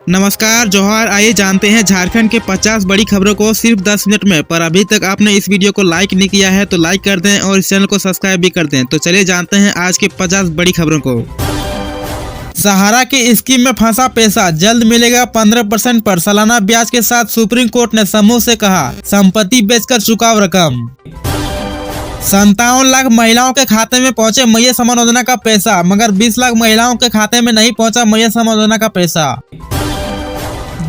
नमस्कार जोहार। आइए जानते हैं झारखंड के 50 बड़ी खबरों को सिर्फ 10 मिनट में। पर अभी तक आपने इस वीडियो को लाइक नहीं किया है तो लाइक कर दें और इस चैनल को सब्सक्राइब भी कर दें। तो चलिए जानते हैं आज के 50 बड़ी खबरों को। सहारा की स्कीम में फंसा पैसा जल्द मिलेगा 15% पर सालाना ब्याज के साथ। सुप्रीम कोर्ट ने समूह से कहा संपत्ति बेचकर चुकाव रकम। 57 लाख महिलाओं के खाते में पहुंचे मैया सम्मान योजना का पैसा, मगर 20 लाख महिलाओं के खाते में नहीं पहुंचा मैया सम्मान योजना का पैसा।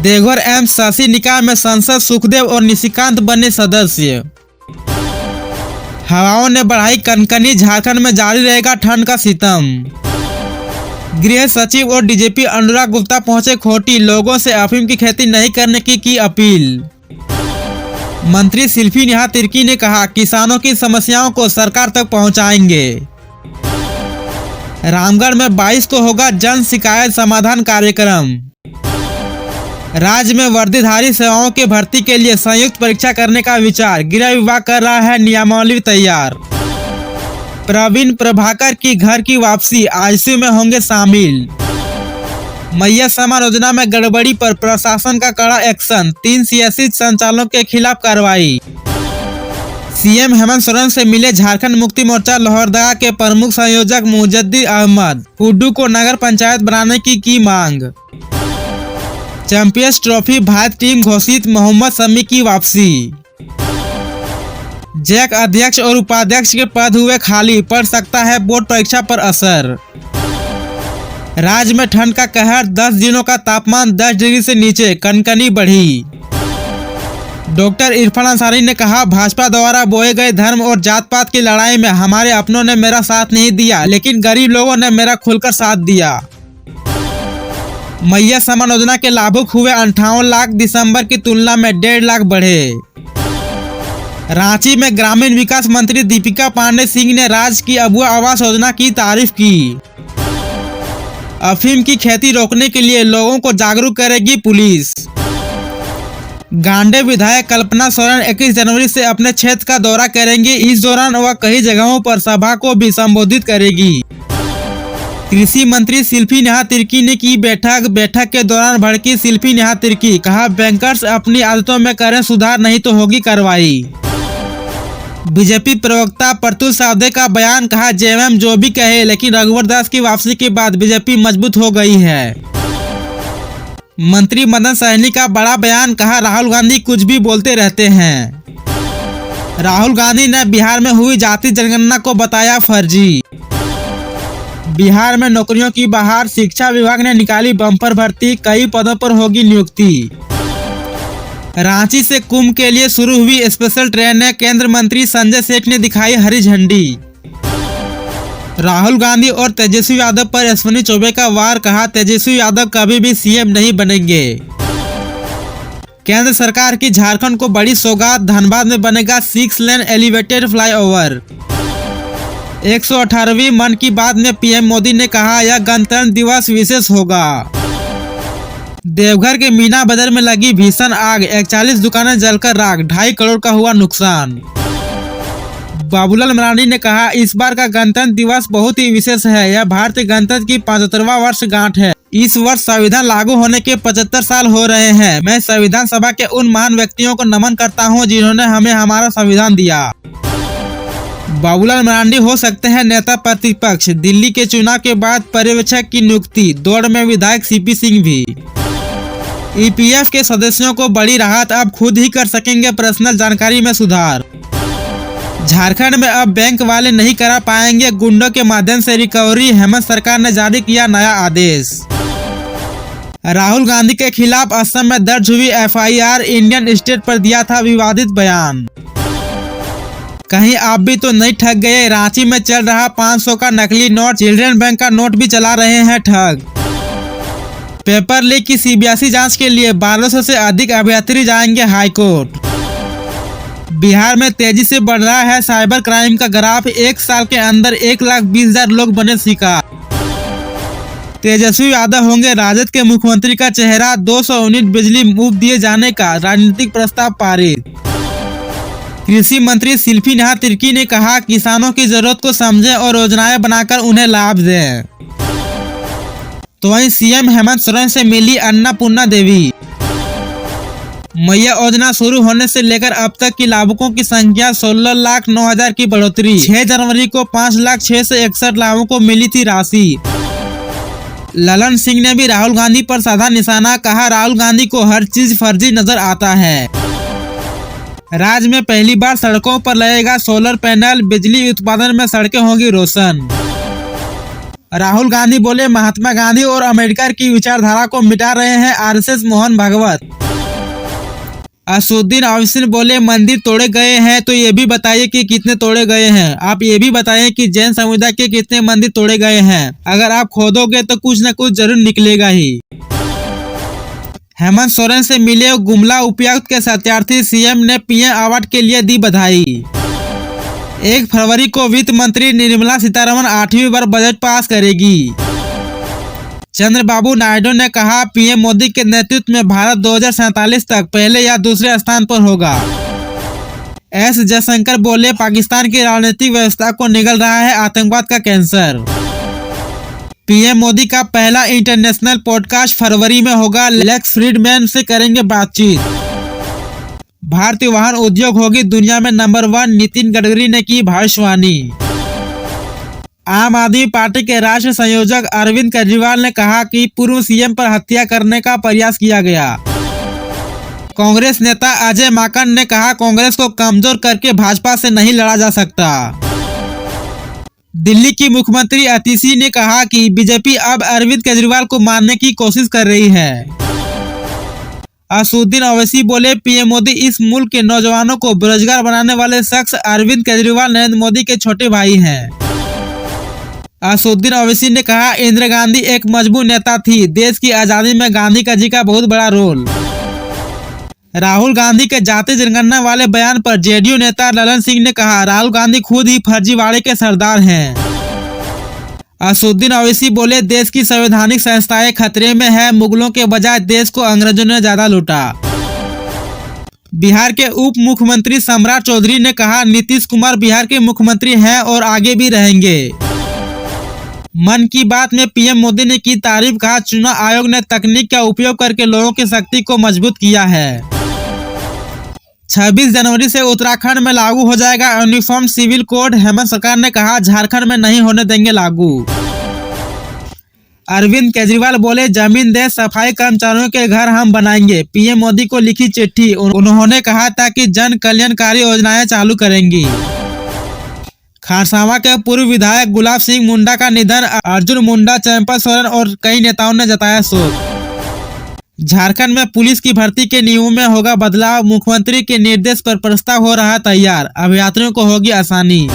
देवघर एम्स शासी निकाय में सांसद सुखदेव और निशिकांत बने सदस्य। हवाओं ने बढ़ाई कनकनी, झारखंड में जारी रहेगा ठंड का सितम। गृह सचिव और डीजीपी अनुराग गुप्ता पहुंचे खोटी, लोगों से अफीम की खेती नहीं करने की अपील। मंत्री शिल्पी नेहा तिर्की ने कहा किसानों की समस्याओं को सरकार तक पहुंचाएंगे। रामगढ़ में 22 को होगा जन शिकायत समाधान कार्यक्रम। राज्य में वर्दीधारी सेवाओं के भर्ती के लिए संयुक्त परीक्षा करने का विचार, गृह विभाग कर रहा है नियमावली तैयार। प्रवीण प्रभाकर की घर की वापसी, आईसीयू में होंगे शामिल। मैया सम्मान योजना में गड़बड़ी पर प्रशासन का कड़ा एक्शन, 3 सियासी संचालकों के खिलाफ कार्रवाई। सीएम हेमंत सोरेन से मिले झारखंड मुक्ति मोर्चा लोहरदगा के प्रमुख संयोजक मुजद्दी अहमद, कुड्डू को नगर पंचायत बनाने की मांग। चैंपियंस ट्रॉफी भारत टीम घोषित, मोहम्मद शमी की वापसी। जैक अध्यक्ष और उपाध्यक्ष के पद हुए खाली, पड़ सकता है बोर्ड परीक्षा पर असर। राज्य में ठंड का कहर, 10 दिनों का तापमान 10 डिग्री से नीचे, कनकनी बढ़ी। डॉक्टर इरफान अंसारी ने कहा भाजपा द्वारा बोए गए धर्म और जात पात की लड़ाई में हमारे अपनों ने मेरा साथ नहीं दिया, लेकिन गरीब लोगों ने मेरा खुलकर साथ दिया। मैया सम्मान योजना के लाभुक हुए 58 लाख, दिसंबर की तुलना में 1.5 लाख बढ़े। रांची में ग्रामीण विकास मंत्री दीपिका पांडे सिंह ने राज्य की अबुआ आवास योजना की तारीफ की। अफीम की खेती रोकने के लिए लोगों को जागरूक करेगी पुलिस। गांडे विधायक कल्पना सोरेन 21 जनवरी से अपने क्षेत्र का दौरा करेंगी। इस दौरान वह कई जगहों पर सभा को भी संबोधित करेगी। कृषि मंत्री शिल्पी नेहा तिर्की ने की बैठक के दौरान भड़की शिल्पी नेहा तिर्की, कहा बैंकर्स अपनी आदतों में करें सुधार, नहीं तो होगी कार्रवाई। बीजेपी प्रवक्ता प्रतुल सावदे का बयान, कहा जेएमएम जो भी कहे, लेकिन रघुवर दास की वापसी के बाद बीजेपी मजबूत हो गई है। मंत्री मदन सहनी का बड़ा बयान, कहा राहुल गांधी कुछ भी बोलते रहते हैं। राहुल गांधी ने बिहार में हुई जाति जनगणना को बताया फर्जी। बिहार में नौकरियों की बहार, शिक्षा विभाग ने निकाली बम्पर भर्ती, कई पदों पर होगी नियुक्ति। रांची से कुंभ के लिए शुरू हुई स्पेशल ट्रेन, केंद्र मंत्री संजय सेठ ने दिखाई हरी झंडी। राहुल गांधी और तेजस्वी यादव पर अश्विनी चौबे का वार, कहा तेजस्वी यादव कभी भी सीएम नहीं बनेंगे। केंद्र सरकार की झारखंड को बड़ी सौगात, धनबाद में बनेगा 6 लेन एलिवेटेड फ्लाईओवर। 118वीं मन की बात में पीएम मोदी ने कहा यह गणतंत्र दिवस विशेष होगा। देवघर के मीना बाजार में लगी भीषण आग, 41 दुकानें जलकर राख, 2.5 करोड़ का हुआ नुकसान। बाबूलाल मरांडी ने कहा इस बार का गणतंत्र दिवस बहुत ही विशेष है, यह भारतीय गणतंत्र की 75वां वर्षगांठ है। इस वर्ष संविधान लागू होने के 75 साल हो रहे हैं। मैं संविधान सभा के उन महान व्यक्तियों को नमन करता हूं जिन्होंने हमें हमारा संविधान दिया। बाबूलाल मरांडी हो सकते हैं नेता प्रतिपक्ष, दिल्ली के चुनाव के बाद पर्यवेक्षक की नियुक्ति, दौड़ में विधायक सीपी सिंह भी। ईपीएफ के सदस्यों को बड़ी राहत, अब खुद ही कर सकेंगे पर्सनल जानकारी में सुधार। झारखंड में अब बैंक वाले नहीं करा पाएंगे गुंडों के माध्यम से रिकवरी, हेमंत सरकार ने जारी किया नया आदेश। राहुल गांधी के खिलाफ असम में दर्ज हुई एफआईआर, इंडियन स्टेट पर दिया था विवादित बयान। कहीं आप भी तो नहीं ठग गए, रांची में चल रहा 500 का नकली नोट, चिल्ड्रन बैंक का नोट भी चला रहे हैं ठग। पेपर लीक की सीबीएसई जांच के लिए 1200 से अधिक अभ्यर्थी जाएंगे हाईकोर्ट। बिहार में तेजी से बढ़ रहा है साइबर क्राइम का ग्राफ, 1 साल के अंदर 1,20,000 लोग बने शिकार। तेजस्वी यादव होंगे राजद के मुख्यमंत्री का चेहरा, 200 यूनिट बिजली मुफ्त दिए जाने का राजनीतिक प्रस्ताव पारित। कृषि मंत्री शिल्पी नेहा तिर्की ने कहा किसानों की जरूरत को समझें और योजनाएं बनाकर उन्हें लाभ दें। तो वहीं सीएम हेमंत सोरेन से मिली अन्नपूर्णा देवी। मैया योजना शुरू होने से लेकर अब तक की लाभुकों की संख्या 16,09,000 की बढ़ोतरी। 6 जनवरी को 5,06,61 लाभुकों को मिली थी राशि। ललन सिंह ने भी राहुल गांधी पर साधा निशाना, कहा राहुल गांधी को हर चीज फर्जी नजर आता है। राज्य में पहली बार सड़कों पर लगेगा सोलर पैनल, बिजली उत्पादन में सड़कें होंगी रोशन। राहुल गांधी बोले महात्मा गांधी और अम्बेडकर की विचारधारा को मिटा रहे हैं आरएसएस मोहन भागवत। असुद्दीन ओवैसी बोले मंदिर तोड़े गए हैं तो ये भी बताइए कि कितने तोड़े गए हैं। आप ये भी बताइए कि जैन समुदाय के कितने मंदिर तोड़े गए हैं। अगर आप खोदोगे तो कुछ न कुछ जरूर निकलेगा ही। हेमंत सोरेन से मिले गुमला उपायुक्त के सत्यार्थी, सीएम ने पीएम अवार्ड के लिए दी बधाई। 1 फरवरी को वित्त मंत्री निर्मला सीतारमण 8वीं बार बजट पास करेगी। चंद्रबाबू नायडू ने कहा पीएम मोदी के नेतृत्व में भारत 2047 तक पहले या दूसरे स्थान पर होगा। एस जयशंकर बोले पाकिस्तान की राजनीतिक व्यवस्था को निगल रहा है आतंकवाद का कैंसर। पीएम मोदी का पहला इंटरनेशनल पॉडकास्ट फरवरी में होगा, लेक्स फ्रीडमैन से करेंगे बातचीत। भारतीय वाहन उद्योग होगी दुनिया में नंबर 1, नितिन गडकरी ने की भविष्यवाणी। आम आदमी पार्टी के राष्ट्रीय संयोजक अरविंद केजरीवाल ने कहा कि पूर्व सीएम पर हत्या करने का प्रयास किया गया। कांग्रेस नेता अजय माकन ने कहा कांग्रेस को कमजोर करके भाजपा से नहीं लड़ा जा सकता। दिल्ली की मुख्यमंत्री आतिशी ने कहा कि बीजेपी अब अरविंद केजरीवाल को मारने की कोशिश कर रही है। असुद्दीन ओवैसी बोले पीएम मोदी इस मुल्क के नौजवानों को बेरोजगार बनाने वाले शख्स अरविंद केजरीवाल नरेंद्र मोदी के छोटे भाई हैं। असुद्दीन ओवैसी ने कहा इंदिरा गांधी एक मजबूत नेता थी, देश की आजादी में गांधी जी का बहुत बड़ा रोल। राहुल गांधी के जाति जनगणना वाले बयान पर जेडीयू नेता ललन सिंह ने कहा राहुल गांधी खुद ही फर्जीवाड़े के सरदार हैं। असुद्दीन ओवैसी बोले देश की संवैधानिक संस्थाएं खतरे में है, मुगलों के बजाय देश को अंग्रेजों ने ज्यादा लूटा। बिहार के उप मुख्यमंत्री सम्राट चौधरी ने कहा नीतीश कुमार बिहार के मुख्यमंत्री हैं और आगे भी रहेंगे। मन की बात में पीएम मोदी ने की तारीफ, कहा चुनाव आयोग ने तकनीक का उपयोग करके लोगों की शक्ति को मजबूत किया है। 26 जनवरी से उत्तराखंड में लागू हो जाएगा यूनिफॉर्म सिविल कोड, हेमंत सरकार ने कहा झारखंड में नहीं होने देंगे लागू। अरविंद केजरीवाल बोले जमीन दे सफाई कर्मचारियों के घर हम बनाएंगे, पीएम मोदी को लिखी चिट्ठी। उन्होंने कहा था कि जन कल्याणकारी योजनाएं चालू करेंगी। खारसावा के पूर्व विधायक गुलाब सिंह मुंडा का निधन, अर्जुन मुंडा, चंपा सोरेन और कई नेताओं ने जताया शोक। झारखंड में पुलिस की भर्ती के नियमों में होगा बदलाव, मुख्यमंत्री के निर्देश पर प्रस्ताव हो रहा तैयार, अभ्यर्थियों को होगी आसानी।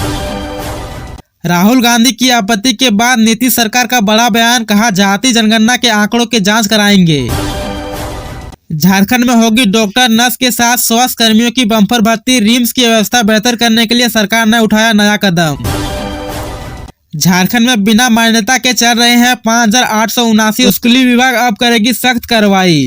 राहुल गांधी की आपत्ति के बाद नीतीश सरकार का बड़ा बयान, कहा जाति जनगणना के आंकड़ों की जांच कराएंगे। झारखंड में होगी डॉक्टर नर्स के साथ स्वास्थ्य कर्मियों की बम्पर भर्ती, रिम्स की व्यवस्था बेहतर करने के लिए सरकार ने उठाया नया कदम। झारखंड में बिना मान्यता के चल रहे हैं 5,879 स्कूली विभाग, अब करेगी सख्त कार्रवाई।